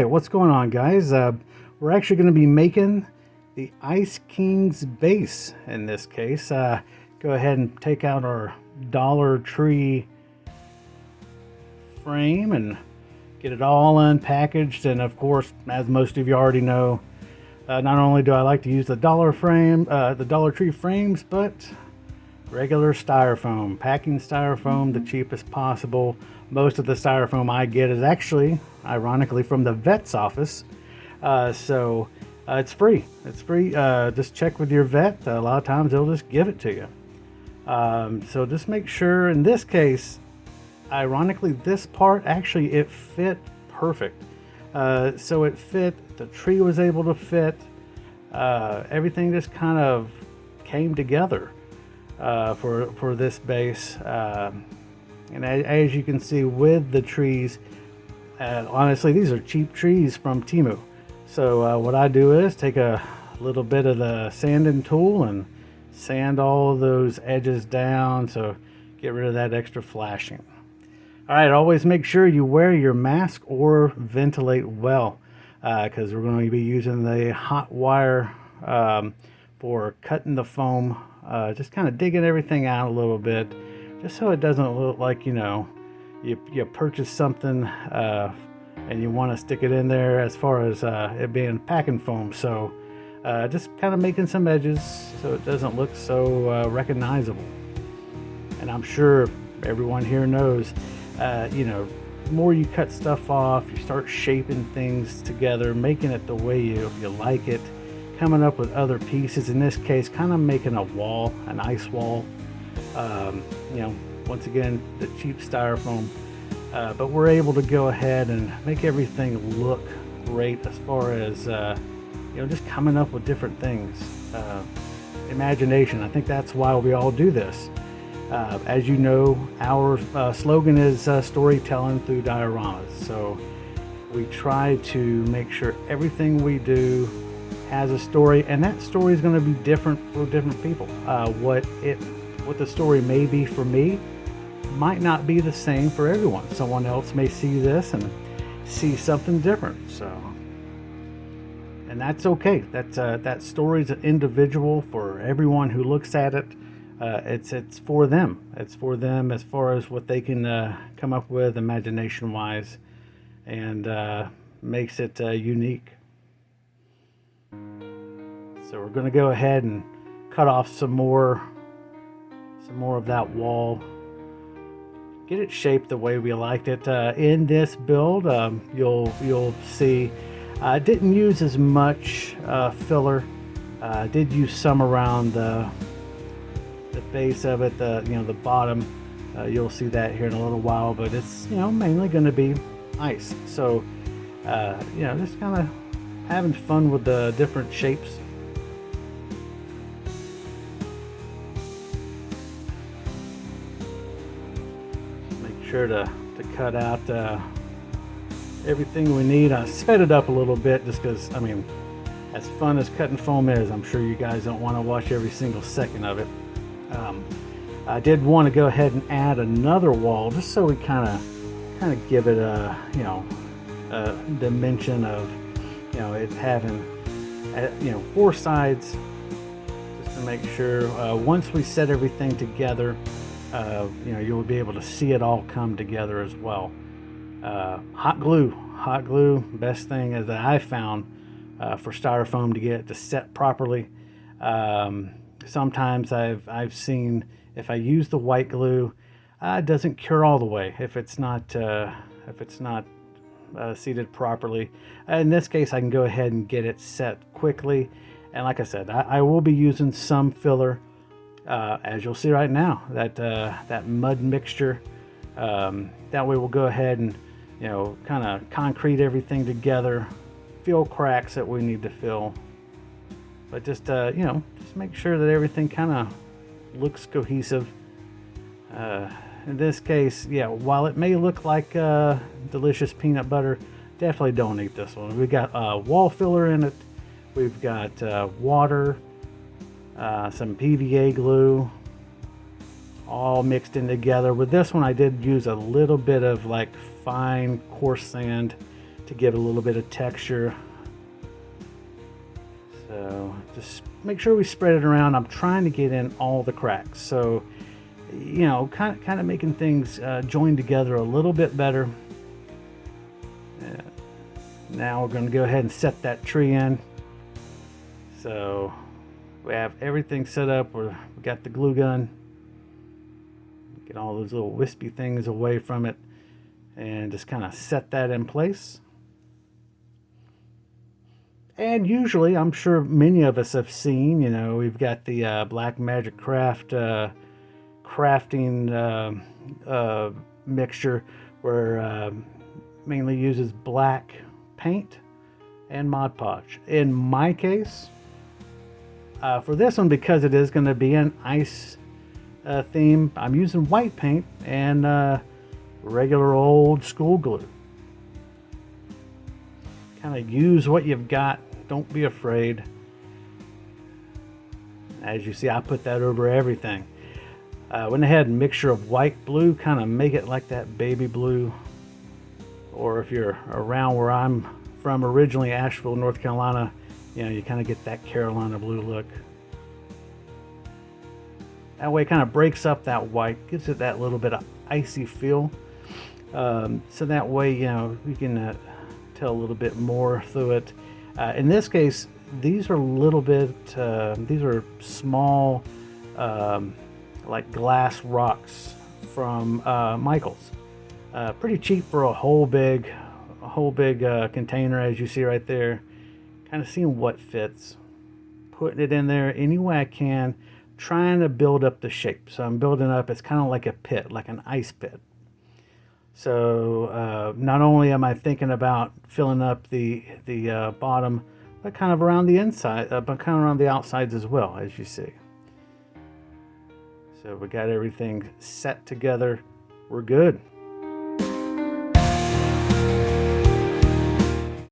right, what's going on, guys? We're actually going to be making the Ice King's base in this case. Go ahead and take out our Dollar Tree frame and get it all unpackaged. And of course, as most of you already know, not only do I like to use the Dollar Tree frames, but regular styrofoam, packing styrofoam, the cheapest possible. Most of the styrofoam I get is actually, ironically, from the vet's office. So it's free. It's free. Just check with your vet. A lot of times they'll just give it to you. So just make sure, in this case, ironically, this part actually it fit perfect. So it fit, the tree was able to fit, everything just kind of came together for this base. And as you can see with the trees, honestly, these are cheap trees from Temu. So what I do is take a little bit of the sanding tool and sand all of those edges down, so get rid of that extra flashing. All right, always make sure you wear your mask or ventilate well, because we're going to be using the hot wire for cutting the foam, just kind of digging everything out a little bit, just so it doesn't look like, you know, you purchase something and you want to stick it in there, as far as it being packing foam. So just kind of making some edges so it doesn't look so recognizable. And I'm sure everyone here knows, you know, the more you cut stuff off, you start shaping things together, making it the way you like it, coming up with other pieces. In this case, kind of making a wall, an ice wall. You know, once again, the cheap styrofoam, but we're able to go ahead and make everything look great, as far as you know, just coming up with different things. Imagination. I think that's why we all do this. As you know, our slogan is storytelling through dioramas. So we try to make sure everything we do has a story, and that story is going to be different for different people. What the story may be for me might not be the same for everyone. Someone else may see this and see something different. So, and that's okay. That story is individual for everyone who looks at it. It's for them. It's for them as far as what they can come up with imagination-wise, and makes it unique. So we're going to go ahead and cut off some more of that wall, get it shaped the way we liked it. In this build, you'll see I didn't use as much filler. I did use some around the base of it, the bottom. You'll see that here in a little while, but it's, you know, mainly going to be ice. So you know, just kind of having fun with the different shapes. Sure to cut out everything we need. I sped it up a little bit just because, I mean, as fun as cutting foam is, I'm sure you guys don't want to watch every single second of it. I did want to go ahead and add another wall, just so we kind of give it a, you know, a dimension of, you know, it having, you know, 4 sides, just to make sure once we set everything together, you know, you'll be able to see it all come together as well. Hot glue, best thing that I found for styrofoam to get it to set properly. Sometimes I've seen, if I use the white glue, it doesn't cure all the way if it's not seated properly. In this case, I can go ahead and get it set quickly. And like I said, I will be using some filler. As you'll see right now, that mud mixture. That way we'll go ahead and, you know, kind of concrete everything together, fill cracks that we need to fill, but just you know, just make sure that everything kind of looks cohesive. In this case, yeah, while it may look like delicious peanut butter, definitely don't eat this one. We got wall filler in it. We've got water, some PVA glue, all mixed in together. With this one, I did use a little bit of like fine coarse sand to give it a little bit of texture. So just make sure we spread it around. I'm trying to get in all the cracks. So, you know, kind of making things join together a little bit better. Now we're going to go ahead and set that tree in. So we have everything set up. We got the glue gun. Get all those little wispy things away from it and just kind of set that in place. And usually, I'm sure many of us have seen, you know, we've got the Black Magic Craft crafting mixture where mainly uses black paint and Mod Podge. In my case, for this one, because it is going to be an ice theme, I'm using white paint and regular old school glue. Kind of use what you've got. Don't be afraid. As you see, I put that over everything. Went ahead and mixture of white blue, kind of make it like that baby blue. Or if you're around where I'm from originally, Asheville, North Carolina, you know, you kind of get that Carolina blue look. That way it kind of breaks up that white, gives it that little bit of icy feel. So that way, you know, you can tell a little bit more through it. In this case, these are a little bit, these are small, like glass rocks from Michael's. Pretty cheap for a whole big container, as you see right there. Kind of seeing what fits, putting it in there any way I can, trying to build up the shape. So I'm building up, it's kind of like a pit, like an ice pit. So not only am I thinking about filling up the bottom, but kind of around the inside, but kind of around the outsides as well, as you see. So we got everything set together. We're good.